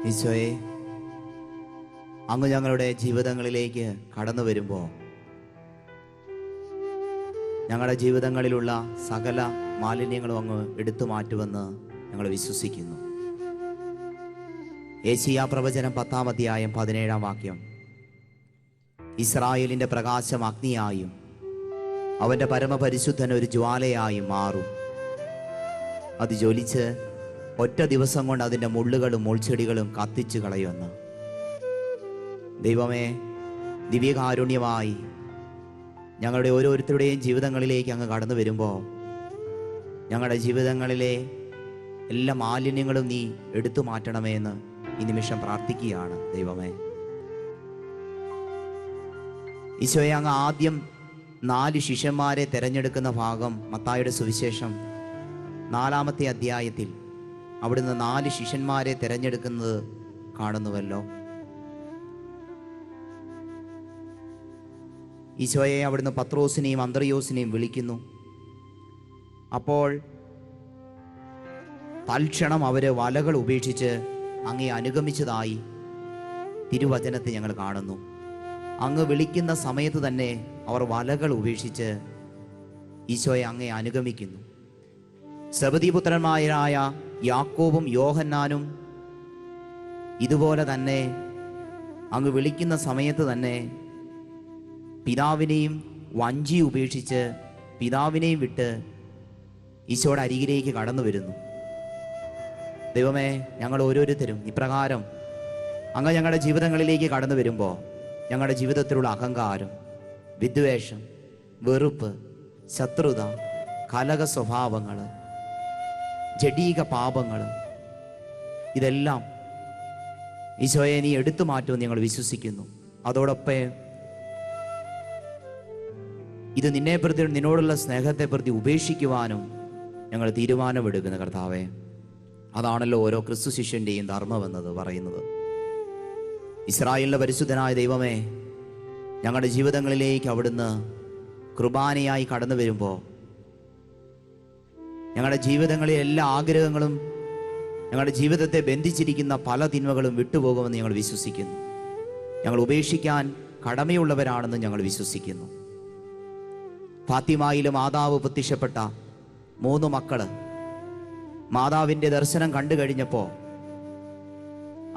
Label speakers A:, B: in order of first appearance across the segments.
A: ഈശോയെ, അങ്ങ് ഞങ്ങളുടെ ജീവിതങ്ങളിലേക്ക് കടന്നു വരുമ്പോൾ ഞങ്ങളുടെ ജീവിതങ്ങളിലുള്ള സകല മാലിന്യങ്ങളും അങ്ങ് എടുത്തു മാറ്റുമെന്ന് ഞങ്ങൾ വിശ്വസിക്കുന്നു. യെശയ്യാ പ്രവചനം 10-ാം അധ്യായം 17-ാം വാക്യം, ഇസ്രായേലിൻ്റെ പ്രകാശം അഗ്നിയായും അവൻ്റെ പരമപരിശുദ്ധൻ ഒരു ജ്വാലയായും മാറും. അത് ജ്വലിച്ച് ഒറ്റ ദിവസം കൊണ്ട് അതിൻ്റെ മുള്ളുകളും മുൾച്ചെടികളും കത്തിച്ചു കളയുമെന്ന്. ദൈവമേ, ദിവ്യകാരുണ്യമായി ഞങ്ങളുടെ ഓരോരുത്തരുടെയും ജീവിതങ്ങളിലേക്ക് അങ്ങ് കടന്നു വരുമ്പോൾ ഞങ്ങളുടെ ജീവിതങ്ങളിലെ എല്ലാ മാലിന്യങ്ങളും നീ എടുത്തു മാറ്റണമേ എന്ന് ഈ നിമിഷം പ്രാർത്ഥിക്കുകയാണ്. ദൈവമേ, ഈശോയെ, അങ്ങ് ആദ്യം 4 ശിഷ്യന്മാരെ തിരഞ്ഞെടുക്കുന്ന ഭാഗം മത്തായിയുടെ സുവിശേഷം 4-ാമത്തെ അധ്യായത്തിൽ അവിടുന്ന് 4 ശിഷ്യന്മാരെ തിരഞ്ഞെടുക്കുന്നത് കാണുന്നുവല്ലോ. ഈശോയെ അവിടുന്ന് പത്രോസിനെയും അന്ത്രയോസിനെയും വിളിക്കുന്നു. അപ്പോൾ തൽക്ഷണം അവർ വലകൾ ഉപേക്ഷിച്ച് അങ്ങേ അനുഗമിച്ചതായി തിരുവചനത്തിൽ ഞങ്ങൾ കാണുന്നു. അങ്ങ് വിളിക്കുന്ന സമയത്ത് തന്നെ അവർ വലകൾ ഉപേക്ഷിച്ച് ഈശോയെ അങ്ങേ അനുഗമിക്കുന്നു. സെബദീപുത്രന്മാരായ യാക്കോബും യോഹന്നാനും ഇതുപോലെ തന്നെ അങ്ങ് വിളിക്കുന്ന സമയത്ത് തന്നെ പിതാവിനെയും വഞ്ചി ഉപേക്ഷിച്ച് പിതാവിനെയും വിട്ട് ഈശോയുടെ അരികിലേക്ക് കടന്നു വരുന്നു. ദൈവമേ, ഞങ്ങൾ ഓരോരുത്തരും ഇപ്രകാരം അങ്ങ് ഞങ്ങളുടെ ജീവിതങ്ങളിലേക്ക് കടന്നു വരുമ്പോൾ ഞങ്ങളുടെ ജീവിതത്തിലുള്ള അഹങ്കാരം, വിദ്വേഷം, വെറുപ്പ്, ശത്രുത, കലഹ സ്വഭാവങ്ങൾ, ജഡീക പാപങ്ങൾ, ഇതെല്ലാം ഈശോയെ നീ എടുത്തു മാറ്റുമെന്ന് ഞങ്ങൾ വിശ്വസിക്കുന്നു. അതോടൊപ്പം ഇത് നിന്നെ പ്രതി, നിന്നോടുള്ള സ്നേഹത്തെ പ്രതി ഉപേക്ഷിക്കുവാനും ഞങ്ങൾ തീരുമാനമെടുക്കുന്ന കർത്താവേ. അതാണല്ലോ ഓരോ ക്രിസ്തു ശിഷ്യൻ്റെയും ധർമ്മമെന്നത് പറയുന്നത്. ഇസ്രായേലിൻ്റെ പരിശുദ്ധനായ ദൈവമേ, ഞങ്ങളുടെ ജീവിതങ്ങളിലേക്ക് അവിടുന്ന് കൃപാനയായി കടന്നു വരുമ്പോൾ ഞങ്ങളുടെ ജീവിതങ്ങളിലെ എല്ലാ ആഗ്രഹങ്ങളും, ഞങ്ങളുടെ ജീവിതത്തെ ബന്ധിച്ചിരിക്കുന്ന പല തിന്മകളും വിട്ടുപോകുമെന്ന് ഞങ്ങൾ വിശ്വസിക്കുന്നു. ഞങ്ങൾ ഉപേക്ഷിക്കാൻ കടമയുള്ളവരാണെന്ന് ഞങ്ങൾ വിശ്വസിക്കുന്നു. ഫാത്തിമയിൽ മാതാവ് പ്രത്യക്ഷപ്പെട്ട 3 മക്കള് മാതാവിൻ്റെ ദർശനം കണ്ടു കഴിഞ്ഞപ്പോൾ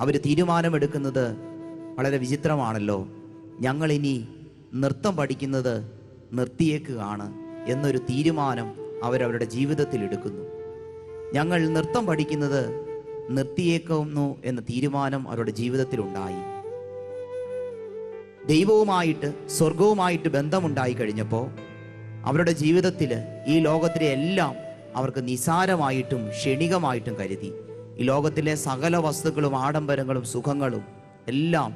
A: അവർ തീരുമാനമെടുക്കുന്നത് വളരെ വിചിത്രമാണല്ലോ. ഞങ്ങളിനി നൃത്തം പഠിക്കുന്നത് നിർത്തിയേക്കുകയാണ് എന്നൊരു തീരുമാനം അവരവരുടെ ജീവിതത്തിൽ എടുക്കുന്നു. ഞങ്ങൾ നൃത്തം പഠിക്കുന്നത് നിർത്തിയേക്കുന്നു എന്ന തീരുമാനം അവരുടെ ജീവിതത്തിലുണ്ടായി. ദൈവവുമായിട്ട്, സ്വർഗവുമായിട്ട് ബന്ധമുണ്ടായി കഴിഞ്ഞപ്പോൾ അവരുടെ ജീവിതത്തിൽ ഈ ലോകത്തിലെ എല്ലാം അവർക്ക് നിസാരമായിട്ടും ക്ഷണികമായിട്ടും കരുതി. ഈ ലോകത്തിലെ സകല വസ്തുക്കളും ആഡംബരങ്ങളും സുഖങ്ങളും എല്ലാം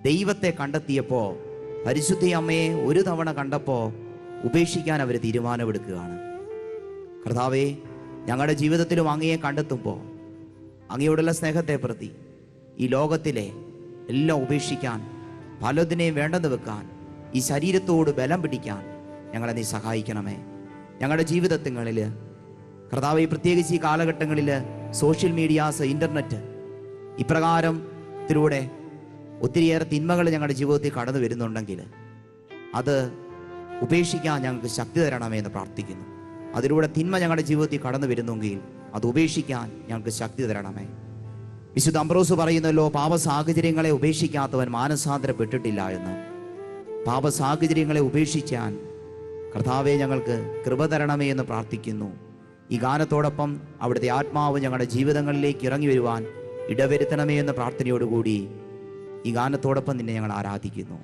A: ദൈവത്തെ കണ്ടെത്തിയപ്പോൾ, പരിശുദ്ധ അമ്മയെ ഒരു തവണ കണ്ടപ്പോൾ ഉപേക്ഷിക്കാൻ അവർ തീരുമാനമെടുക്കുകയാണ്. കർത്താവേ, ഞങ്ങളുടെ ജീവിതത്തിലും അങ്ങയെ കണ്ടെത്തുമ്പോൾ അങ്ങയോടുള്ള സ്നേഹത്തെ പ്രതി ഈ ലോകത്തിലെ എല്ലാം ഉപേക്ഷിക്കാൻ, പലതിനെയും വേണ്ടെന്ന് വെക്കാൻ, ഈ ശരീരത്തോട് ബലം പിടിക്കാൻ ഞങ്ങളെ നീ സഹായിക്കണമേ. ഞങ്ങളുടെ ജീവിതങ്ങളിൽ കർത്താവേ, പ്രത്യേകിച്ച് ഈ കാലഘട്ടങ്ങളിൽ സോഷ്യൽ മീഡിയാസ്, ഇൻ്റർനെറ്റ് ഇപ്രകാരത്തിലൂടെ ഒത്തിരിയേറെ തിന്മകൾ ഞങ്ങളുടെ ജീവിതത്തിൽ കടന്നു വരുന്നുണ്ടെങ്കിൽ അത് ഉപേക്ഷിക്കാൻ ഞങ്ങൾക്ക് ശക്തി തരണമേ എന്ന് പ്രാർത്ഥിക്കുന്നു. അതിലൂടെ തിന്മ ഞങ്ങളുടെ ജീവിതത്തിൽ കടന്നു വരുന്നെങ്കിൽ അത് ഉപേക്ഷിക്കാൻ ഞങ്ങൾക്ക് ശക്തി തരണമേ. വിശുദ്ധ അംബ്രോസ് പറയുന്നല്ലോ, പാപ സാഹചര്യങ്ങളെ ഉപേക്ഷിക്കാത്തവൻ മാനസാന്തരപ്പെട്ടിട്ടില്ല എന്ന്. പാപ സാഹചര്യങ്ങളെ ഉപേക്ഷിക്കാൻ കർത്താവെ ഞങ്ങൾക്ക് കൃപ തരണമേ എന്ന് പ്രാർത്ഥിക്കുന്നു. ഈ ഗാനത്തോടൊപ്പം അവിടുത്തെ ആത്മാവ് ഞങ്ങളുടെ ജീവിതങ്ങളിലേക്ക് ഇറങ്ങി വരുവാൻ ഇടവരുത്തണമേ എന്ന പ്രാർത്ഥനയോടുകൂടി ഈ ഗാനത്തോടൊപ്പം നിന്നെ ഞങ്ങൾ ആരാധിക്കുന്നു.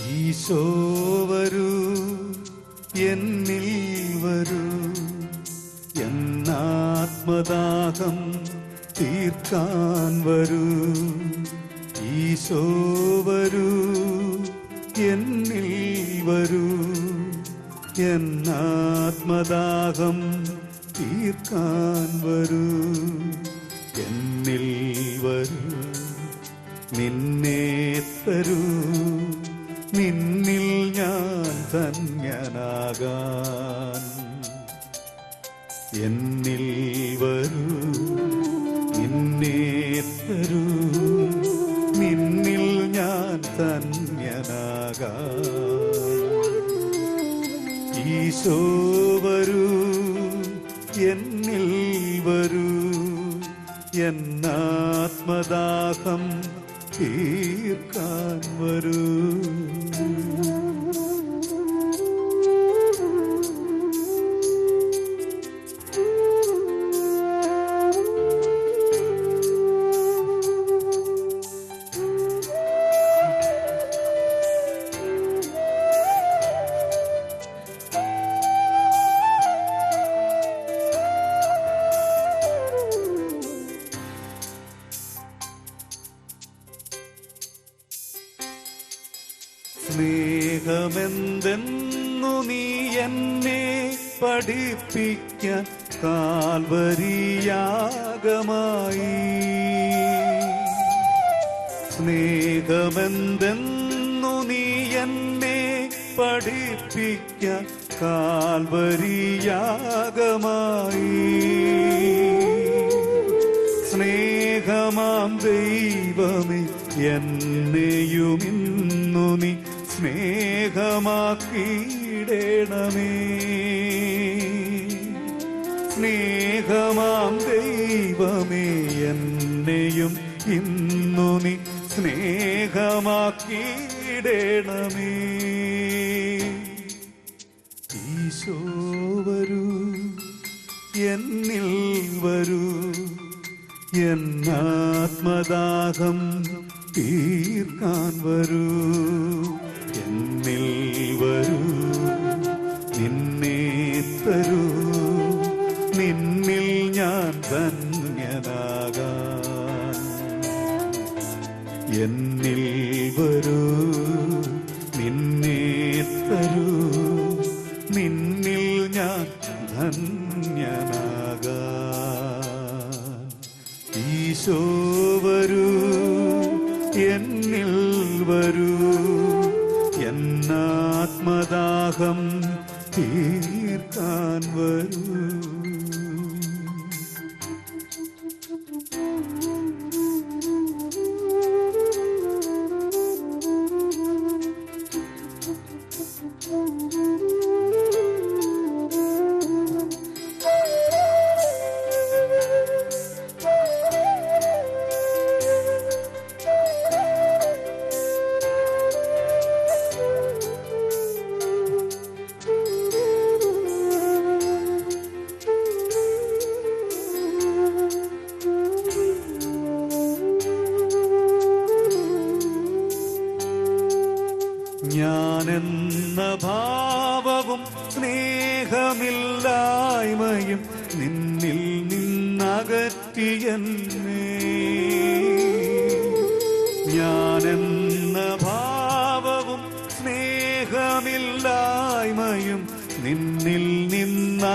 B: ഈശോ വരൂ, എന്നിൽ വരൂ, എന്നാത്മദാഹം തീർക്കാൻ വരൂ. ഈശോ വരൂ, എന്നിൽ വരൂ, എന്നാത്മദാഹം തീർക്കാൻ വരൂ. എന്നിൽ വരൂ, നിന്നെ തരൂ, നിന്നിൽ ഞാൻ ധന്യനാകാൻ. എന്നിൽ വരൂ, നിന്നെ തരൂ, നിന്നിൽ ഞാൻ ധന്യനാകാൻ. ഈശോ വരൂ, എന്നിൽ വരൂ, എന്നാത്മദാഹം തീർക്കാൻ വരൂ. സ്നേഹമെന്തെന്നു നീ എന്നെ പഠിപ്പിക്കാൻ കാൽവരിയാഗമായി. സ്നേഹമെന്തെന്നു നീ എന്നെ പഠിപ്പിക്കാൻ കാൽവരിയാഗമായി. സ്നേഹമാം ദൈവമേ, എന്നെയും ഇന്നു നീ സ്നേഹമാക്കിയിടണമേ. സ്നേഹമാം ദൈവമേ, എന്നെയും ഇന്നു നീ സ്നേഹമാക്കിയിടണമേ. ഈശോ വരൂ, എന്നിൽ വരൂ, എന്നാത്മദാഹം തീർക്കാൻ വരൂ. എന്നിൽ വരൂ, നിന്നെ തരൂ, നിന്നിൽ ഞാൻ ധന്യനാകാൻ. എന്നിൽ വരൂ, നിന്നെ തരൂ, നിന്നിൽ ഞാൻ ധന്യനാകാൻ. ഈശോ വരൂ, എന്നിൽ വരൂ, എന്നാത്മദാഹം തീർക്കാൻ വരൂ. ഞാനെന്ന ഭാവവും സ്നേഹമില്ലായ്മയും നിന്നിൽ നിന്നകറ്റിയെന്നേ. ഞാനെന്ന ഭാവവും സ്നേഹമില്ലായ്മയും നിന്നിൽ നിന്നകറ്റിയെന്നേ.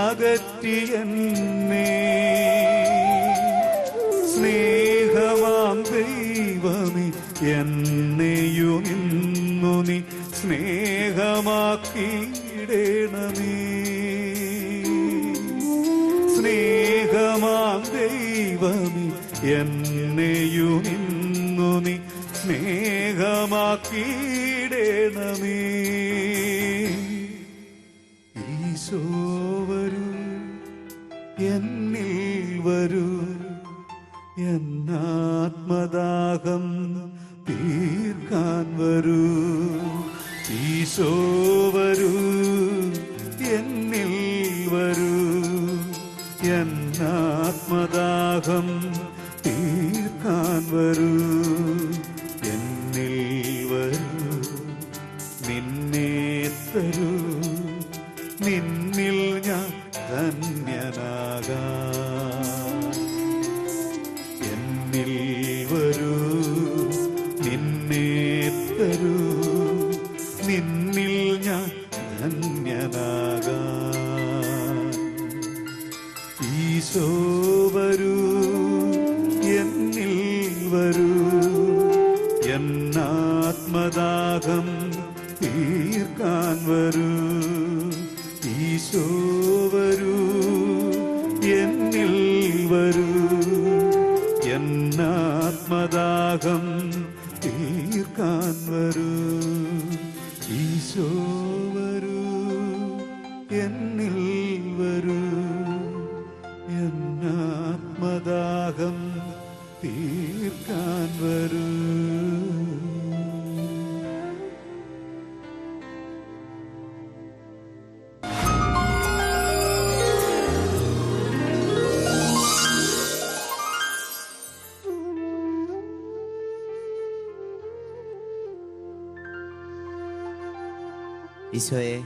B: സ്നേഹമാം ദൈവമേ, എന്നെയും ഇന്നു നീ സ്നേഹമാക്കിയിടണമേ. സ്നേഹമാം ദൈവമേ, എന്നെയും ഇന്നു നീ സ്നേഹമാക്കിയിടണമേ. ഈശോ വരൂ, എന്നിൽ വരൂ, എന്നാത്മദാഹം തീർക്കാൻ വരൂ. ഈശോ വരൂ, എന്നിൽ വരൂ, എന്നാത്മദാഹം തീർക്കാൻ വരൂ. എന്നിൽ വരൂ, എന്നാത്മദാഹം തീർക്കാൻ വരൂ. ഈശോ വരൂ, എന്നിൽ വരൂ. എന്നാത്മദാഹം തീർക്കാൻ വരൂ. ഈശോ വരൂ, എന്നിൽ വരൂ. എന്നാത്മദാഹം തീർക്കാൻ വരൂ.
A: ഈശോയെ,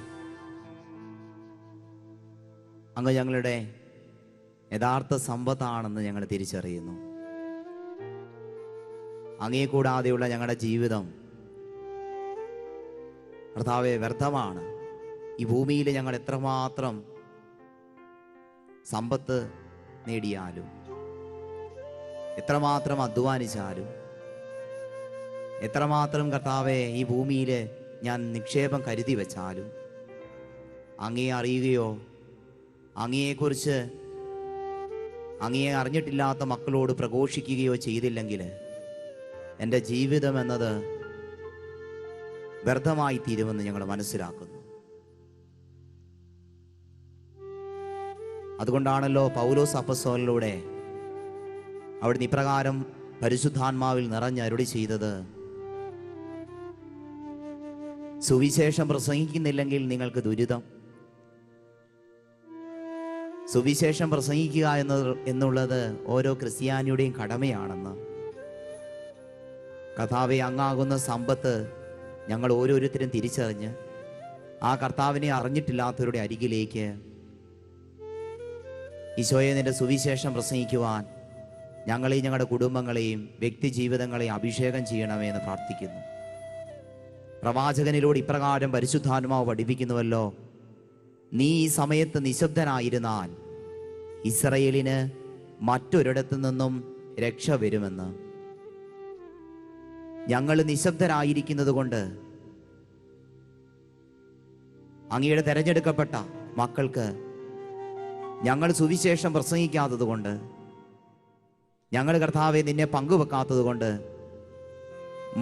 A: അങ്ങ് ഞങ്ങളുടെ യഥാർത്ഥ സമ്പത്താണെന്ന് ഞങ്ങൾ തിരിച്ചറിയുന്നു. അങ്ങേ കൂടാതെയുള്ള ഞങ്ങളുടെ ജീവിതം കർത്താവേ വ്യർത്ഥമാണ്. ഈ ഭൂമിയിൽ ഞങ്ങൾ എത്രമാത്രം സമ്പത്ത് നേടിയാലും, എത്രമാത്രം അധ്വാനിച്ചാലും, എത്രമാത്രം കർത്താവെ ഈ ഭൂമിയിൽ ഞാൻ നിക്ഷേപം കരുതി വെച്ചാലും, അങ്ങയെ അറിയുകയോ അങ്ങയെക്കുറിച്ച് അങ്ങയെ അറിഞ്ഞിട്ടില്ലാത്ത മക്കളോട് പ്രഘോഷിക്കുകയോ ചെയ്തില്ലെങ്കിൽ എൻ്റെ ജീവിതം എന്നത് വ്യർത്ഥമായി തീരുമെന്ന് ഞങ്ങൾ മനസ്സിലാക്കുന്നു. അതുകൊണ്ടാണല്ലോ പൗലോസ് അപ്പസ്തോലനിലൂടെ അവിടുന്ന് ഇപ്രകാരം പരിശുദ്ധാത്മാവിൽ നിറഞ്ഞ് അരുളി ചെയ്തത്: സുവിശേഷം പ്രസംഗിക്കുന്നില്ലെങ്കിൽ നിങ്ങൾക്ക് ദുരിതം. സുവിശേഷം പ്രസംഗിക്കുക എന്നുള്ളത് ഓരോ ക്രിസ്ത്യാനിയുടെയും കടമയാണെന്ന്. കർത്താവെ, അങ്ങാകുന്ന സമ്പത്ത് ഞങ്ങൾ ഓരോരുത്തരും തിരിച്ചറിഞ്ഞ് ആ കർത്താവിനെ അറിഞ്ഞിട്ടില്ലാത്തവരുടെ അരികിലേക്ക് ഈശോയെ നിന്റെ സുവിശേഷം പ്രസംഗിക്കുവാൻ ഞങ്ങളെയും ഞങ്ങളുടെ കുടുംബങ്ങളെയും വ്യക്തി ജീവിതങ്ങളെയും അഭിഷേകം ചെയ്യണമേ എന്ന് പ്രാർത്ഥിക്കുന്നു. പ്രവാചകനിലൂടെ ഇപ്രകാരം പരിശുദ്ധാത്മാവ് പഠിപ്പിക്കുന്നുവല്ലോ: നീ ഈ സമയത്ത് നിശബ്ദനായിരുന്നാൽ ഇസ്രയേലിന് മറ്റൊരിടത്തു നിന്നും രക്ഷ വരുമെന്ന്. ഞങ്ങൾ നിശബ്ദരായിരിക്കുന്നത് കൊണ്ട് അങ്ങയുടെ തെരഞ്ഞെടുക്കപ്പെട്ട മക്കൾക്ക് ഞങ്ങൾ സുവിശേഷം പ്രസംഗിക്കാത്തത് കൊണ്ട്, ഞങ്ങൾ കർത്താവെ നിന്നെ പങ്കുവെക്കാത്തത് കൊണ്ട്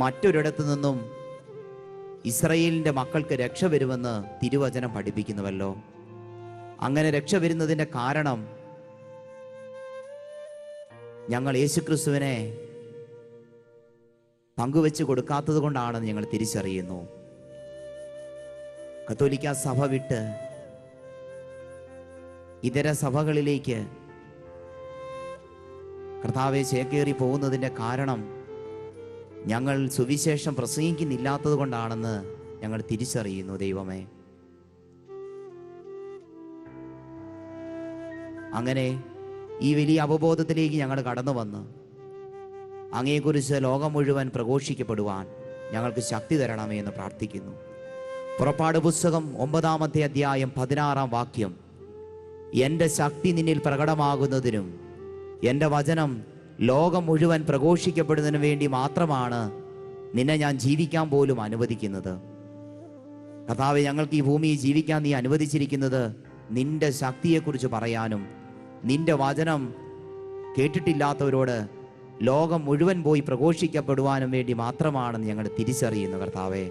A: മറ്റൊരിടത്തു നിന്നും ഇസ്രയേലിൻ്റെ മക്കൾക്ക് രക്ഷ വരുമെന്ന് തിരുവചനം പഠിപ്പിക്കുന്നുവല്ലോ. അങ്ങനെ രക്ഷ വരുന്നതിൻ്റെ കാരണം ഞങ്ങൾ യേശുക്രിസ്തുവിനെ പങ്കുവെച്ച് കൊടുക്കാത്തത് കൊണ്ടാണെന്ന് ഞങ്ങൾ തിരിച്ചറിയുന്നു. കത്തോലിക്ക സഭ വിട്ട് ഇതര സഭകളിലേക്ക് കർത്താവെ ചേക്കേറി പോകുന്നതിൻ്റെ കാരണം ഞങ്ങൾ സുവിശേഷം പ്രസംഗിക്കുന്നില്ലാത്തത് കൊണ്ടാണെന്ന് ഞങ്ങൾ തിരിച്ചറിയുന്നു. ദൈവമേ, അങ്ങനെ ഈ വലിയ അവബോധത്തിലേക്ക് ഞങ്ങൾ കടന്നു വന്ന് അങ്ങയെക്കുറിച്ച് ലോകം മുഴുവൻ പ്രഘോഷിക്കപ്പെടുവാൻ ഞങ്ങൾക്ക് ശക്തി തരണമേ എന്ന് പ്രാർത്ഥിക്കുന്നു. പുറപ്പാട് പുസ്തകം 9-ാമത്തെ അധ്യായം 16-ാം വാക്യം: എൻ്റെ ശക്തി നിന്നിൽ പ്രകടമാകുന്നതിനും എൻ്റെ വചനം ലോകം മുഴുവൻ പ്രഘോഷിക്കപ്പെടുന്നതിനു വേണ്ടി മാത്രമാണ് നിന്നെ ഞാൻ ജീവിക്കാൻ പോലും അനുവദിക്കുന്നത്. കർത്താവേ, ഞങ്ങൾക്ക് ഈ ഭൂമിയിൽ ജീവിക്കാൻ നീ അനുവദിച്ചിരിക്കുന്നത് നിന്റെ ശക്തിയെക്കുറിച്ച് പറയാനും നിന്റെ വചനം കേട്ടിട്ടില്ലാത്തവരോട് ലോകം മുഴുവൻ പോയി പ്രഘോഷിക്കപ്പെടുവാനും വേണ്ടി മാത്രമാണെന്ന് ഞങ്ങൾ തിരിച്ചറിയുന്നു. കർത്താവേ,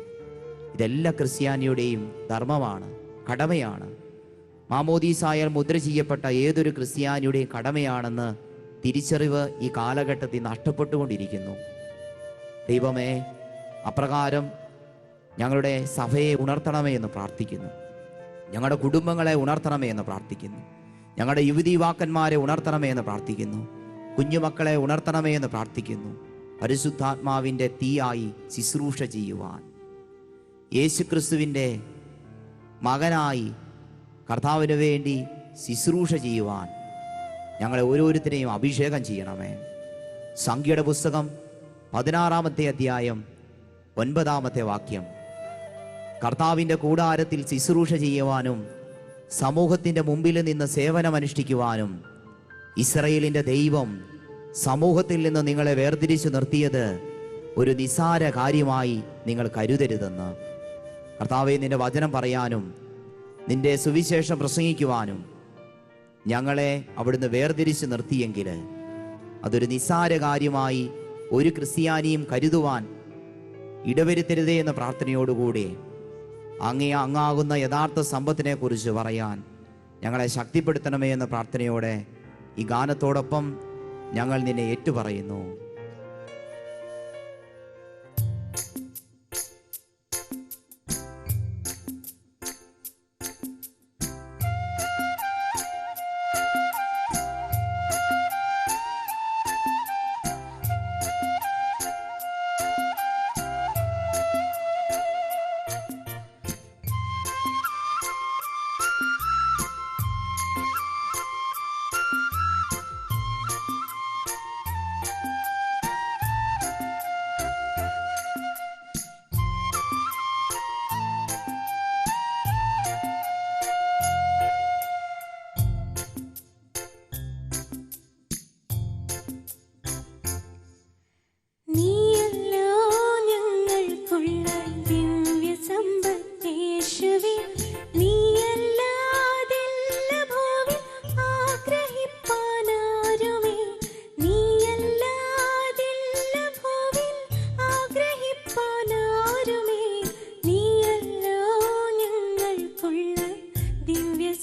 A: ഇതെല്ലാ ക്രിസ്ത്യാനിയുടെയും ധർമ്മമാണ്, കടമയാണ്. മാമോദീസായാൽ മുദ്ര ചെയ്യപ്പെട്ട ഏതൊരു ക്രിസ്ത്യാനിയുടെയും കടമയാണെന്ന് തിരിച്ചറിവ് ഈ കാലഘട്ടത്തിൽ നഷ്ടപ്പെട്ടുകൊണ്ടിരിക്കുന്നു. ദൈവമേ, അപ്രകാരം ഞങ്ങളുടെ സഭയെ ഉണർത്തണമേ എന്ന് പ്രാർത്ഥിക്കുന്നു. ഞങ്ങളുടെ കുടുംബങ്ങളെ ഉണർത്തണമേ എന്ന് പ്രാർത്ഥിക്കുന്നു. ഞങ്ങളുടെ യുവതി യുവാക്കന്മാരെ ഉണർത്തണമേ എന്ന് പ്രാർത്ഥിക്കുന്നു. കുഞ്ഞുമക്കളെ ഉണർത്തണമേ എന്ന് പ്രാർത്ഥിക്കുന്നു. പരിശുദ്ധാത്മാവിൻ്റെ തീയായി ശുശ്രൂഷ ചെയ്യുവാൻ, യേശുക്രിസ്തുവിൻ്റെ മകനായി കർത്താവിന് വേണ്ടി ശുശ്രൂഷ ചെയ്യുവാൻ ഞങ്ങളെ ഓരോരുത്തരെയും അഭിഷേകം ചെയ്യണമേ. സംഖ്യയുടെ പുസ്തകം 16-ാമത്തെ അധ്യായം 9-ാമത്തെ വാക്യം: കർത്താവിൻ്റെ കൂടാരത്തിൽ ശുശ്രൂഷ ചെയ്യുവാനും സമൂഹത്തിൻ്റെ മുമ്പിൽ നിന്ന് സേവനമനുഷ്ഠിക്കുവാനും ഇസ്രയേലിൻ്റെ ദൈവം സമൂഹത്തിൽ നിന്ന് നിങ്ങളെ വേർതിരിച്ചു നിർത്തിയത് ഒരു നിസാര കാര്യമായി നിങ്ങൾ കരുതരുതെന്ന്. കർത്താവേ, നിന്റെ വചനം പറയാനും നിന്റെ സുവിശേഷം പ്രസംഗിക്കുവാനും ഞങ്ങളെ അവിടുന്ന് വേർതിരിച്ച് നിർത്തിയെങ്കിൽ അതൊരു നിസാര കാര്യമായി ഒരു ക്രിസ്ത്യാനിയും കരുതുവാൻ ഇടവരുത്തരുതേ എന്ന പ്രാർത്ഥനയോടുകൂടി അങ്ങാകുന്ന യഥാർത്ഥ സമ്പത്തിനെ കുറിച്ച് പറയാൻ ഞങ്ങളെ ശക്തിപ്പെടുത്തണമേ എന്ന പ്രാർത്ഥനയോടെ ഈ ഗാനത്തോടൊപ്പം ഞങ്ങൾ നിന്നെ ഏറ്റുപറയുന്നു.
C: ദിവ്യ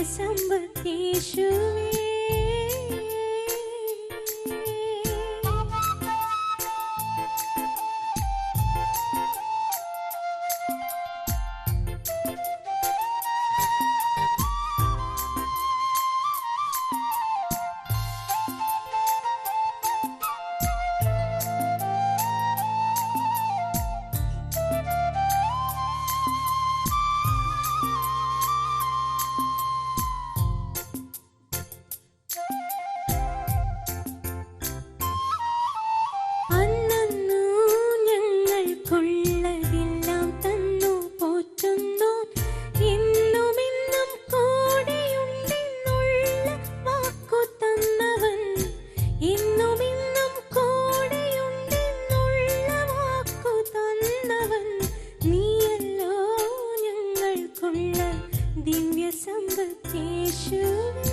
C: സമ്പത്ത് യേശുവേ.